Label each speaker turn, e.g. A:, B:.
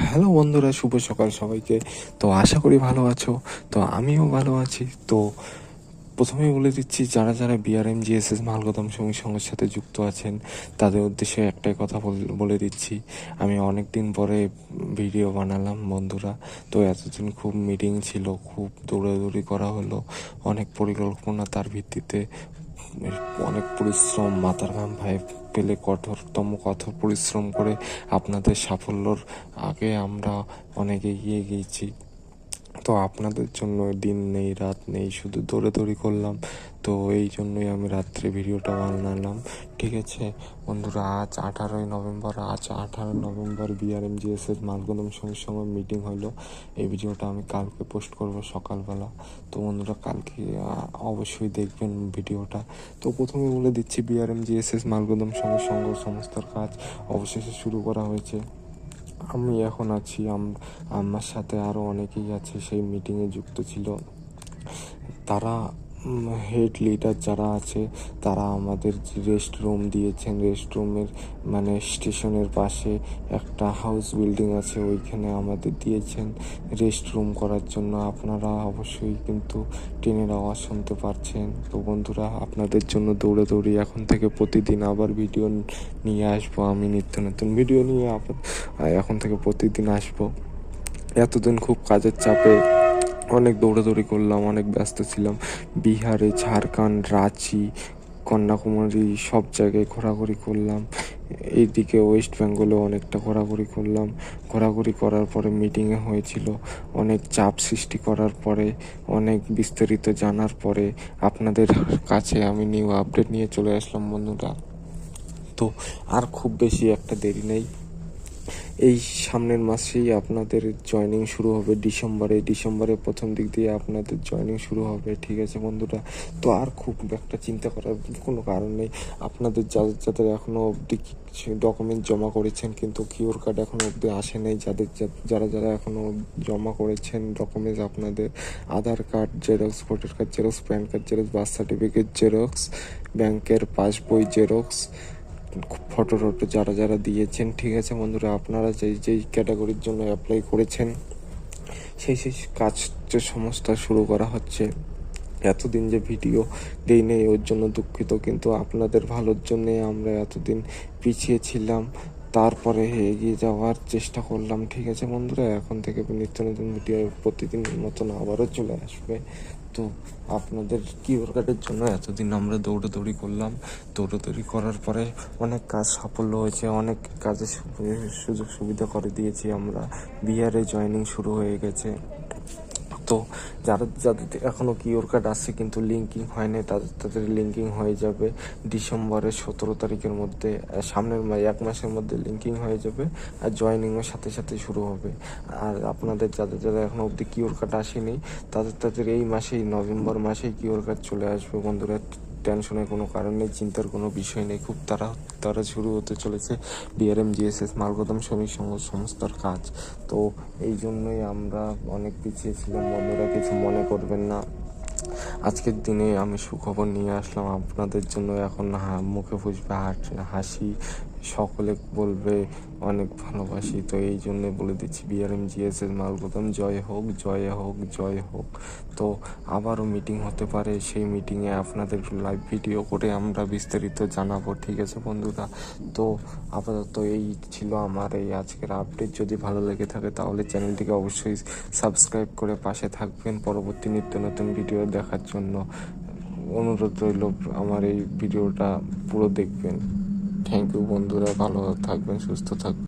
A: Hello বন্ধুরা, শুভ সকাল সবাইকে। তো আশা করি ভালো আছো। তো আমিও ভালো আছি। তো প্রথমেই বলে দিচ্ছি, যারা যারা বিআরএম জিএসএস মালগোদাম শ্রমিক সংঘের সাথে যুক্ত আছেন তাদের উদ্দেশ্যে একটাই কথা বলে দিচ্ছি। আমি অনেক দিন পরে ভিডিও বানালাম বন্ধুরা। তো এতদিন খুব মিটিং ছিল, খুব দৌড়াদৌড়ি করা হলো, অনেক পরিকল্পনা, তার ভিত্তিতে অনেক পরিশ্রম, মাথার ঘাম ভাই পেলে কঠোর পরিশ্রম করে আপনাদের সাফল্যর আগে আমরা অনেক এগিয়ে গিয়েছি। তো আপনাদের জন্য দিন নেই রাত নেই, শুধু দৌড়াদৌড়ি করলাম। তো এই জন্যই আমি রাত্রে ভিডিওটা বানালাম। ঠিক আছে বন্ধুরা, আজ 18 নভেম্বর বিআরএম জিএসএস মালগোদাম সঙ্গে সঙ্গে মিটিং হলো। এই ভিডিওটা আমি কালকে পোস্ট করব সকালবেলা। তো বন্ধুরা, কালকে অবশ্যই দেখবেন ভিডিওটা। তো প্রথমে বলে দিচ্ছি, বিআরএম জিএসএস মালগোদাম সঙ্গে সঙ্গ সংস্থার কাজ অবশেষে শুরু করা হয়েছে। আমি এখন আছি, আমার সাথে আরও অনেকেই আছে সেই মিটিংয়ে যুক্ত ছিল। তারা হেড লিডার যারা আছে তারা আমাদের রেস্ট রুম দিয়েছেন। রেস্ট রুমের মানে স্টেশনের পাশে একটা হাউস বিল্ডিং আছে, ওইখানে আমাদের দিয়েছেন রেস্ট রুম করার জন্য। আপনারা অবশ্যই কিন্তু ট্রেনের আওয়াজ শুনতে পারছেন। তো বন্ধুরা, আপনাদের জন্য দৌড়াদৌড়ি এখন থেকে প্রতিদিন আবার ভিডিও নিয়ে আসবো। আমি নিত্য নতুন ভিডিও নিয়ে এখন থেকে প্রতিদিন আসবো। এতদিন খুব কাজের চাপে অনেক দৌড়াদৌড়ি করলাম, অনেক ব্যস্ত ছিলাম। বিহারে, ঝাড়খণ্ড, রাঁচি, কন্যাকুমারী সব জায়গায় ঘোরাঘুরি করলাম। এইদিকে ওয়েস্ট বেঙ্গলেও অনেকটা ঘোরাঘুরি করলাম। ঘোরাঘুরি করার পরে মিটিংয়ে হয়েছিল, অনেক চাপ সৃষ্টি করার পরে, অনেক বিস্তারিত জানার পরে আপনাদের কাছে আমি নিউ আপডেট নিয়ে চলে আসলাম বন্ধুরা। তো আর খুব বেশি একটা দেরি নেই, এই সামনের মাসেই আপনাদের জয়েনিং শুরু হবে। ডিসেম্বরের প্রথম দিক দিয়ে আপনাদের জয়েনিং শুরু হবে। ঠিক আছে বন্ধুরা, তো আর খুব একটা চিন্তা করার কোনো কারণ নেই। আপনাদের যাদের যাদের এখনও অবধি ডকুমেন্ট জমা করেছেন কিন্তু কিউআর কার্ড এখনও অবধি আসে নাই, যারা যারা এখনও জমা করেছেন ডকুমেন্টস, আপনাদের Aadhaar card xerox, voter card xerox, PAN card xerox, birth certificate xerox, ব্যাংকের পাসবই জেরক্স, ফটো যারা যারা দিয়েছেন। ঠিক আছে বন্ধুরা, আপনারা যেই যেই ক্যাটাগরির জন্য অ্যাপ্লাই করেছেন সেই সেই কাজ সমস্ত শুরু করা হচ্ছে। এতদিন যে ভিডিও দেই নেই ওর জন্য দুঃখিত, কিন্তু আপনাদের ভালোর জন্যে আমরা এতদিন পিছিয়ে ছিলাম, তারপরে এগিয়ে যাওয়ার চেষ্টা করলাম। ঠিক আছে বন্ধুরা, এখন থেকে নিত্য নতুন ভিডিও প্রতিদিন মতন আবারও চলে আসবে। তো আপনাদের কিউআর কার্ডের জন্য এতদিন আমরা দৌড়াদৌড়ি করলাম। দৌড়াদৌড়ি করার পরে অনেক কাজ সাফল্য হয়েছে, অনেক কাজের সুযোগ সুবিধা করে দিয়েছি আমরা। বিহারে জয়েনিং শুরু হয়ে গেছে। তো যাদের এখনও কিউআর কার্ড আসছে কিন্তু লিঙ্কিং হয়নি, তাদের লিঙ্কিং হয়ে যাবে ডিসেম্বরের 17 তারিখের মধ্যে। সামনের এক মাসের মধ্যে লিঙ্কিং হয়ে যাবে, আর জয়েনিংয়ের সাথে সাথে শুরু হবে। আর আপনাদের যাদের এখনও অবধি কিউআর কার্ড আসেনি তাদের এই মাসেই, নভেম্বর মাসেই কিউআর কার্ড চলে আসবে বন্ধুরা। টেনশনের কোনো কারণ নেই, চিন্তার কোনো বিষয় নেই। খুব তারা শুরু হতে চলেছে বিআরএম জিএসএস মালগোদাম শ্রমিক সংস্থার কাজ। তো এই জন্যই আমরা অনেক পিছিয়ে ছিলাম বন্ধুরা, কিছু মনে করবেন না। আজকের দিনে আমি সুখবর নিয়ে আসলাম আপনাদের জন্য। এখন মুখে ফুসবে হাসি, সকলে বলবে অনেক ভালোবাসি। তো এই জন্য বলে দিচ্ছি, বিআরএম জিএসএস মালগোদাম জয় হোক, জয় হোক, জয় হোক। তো আবারও মিটিং হতে পারে, সেই মিটিংয়ে আপনাদের লাইভ ভিডিও করে আমরা বিস্তারিত জানাবো। ঠিক আছে বন্ধুরা, তো আপাতত এই ছিল আমার এই আজকের আপডেট। যদি ভালো লেগে থাকে তাহলে চ্যানেলটিকে অবশ্যই সাবস্ক্রাইব করে পাশে থাকবেন পরবর্তী নিত্য নতুন ভিডিও দেখার জন্য। অনুরোধ রইল আমার এই ভিডিওটা পুরো দেখবেন। থ্যাংক ইউ বন্ধুরা, ভালো থাকবেন, সুস্থ থাকবেন।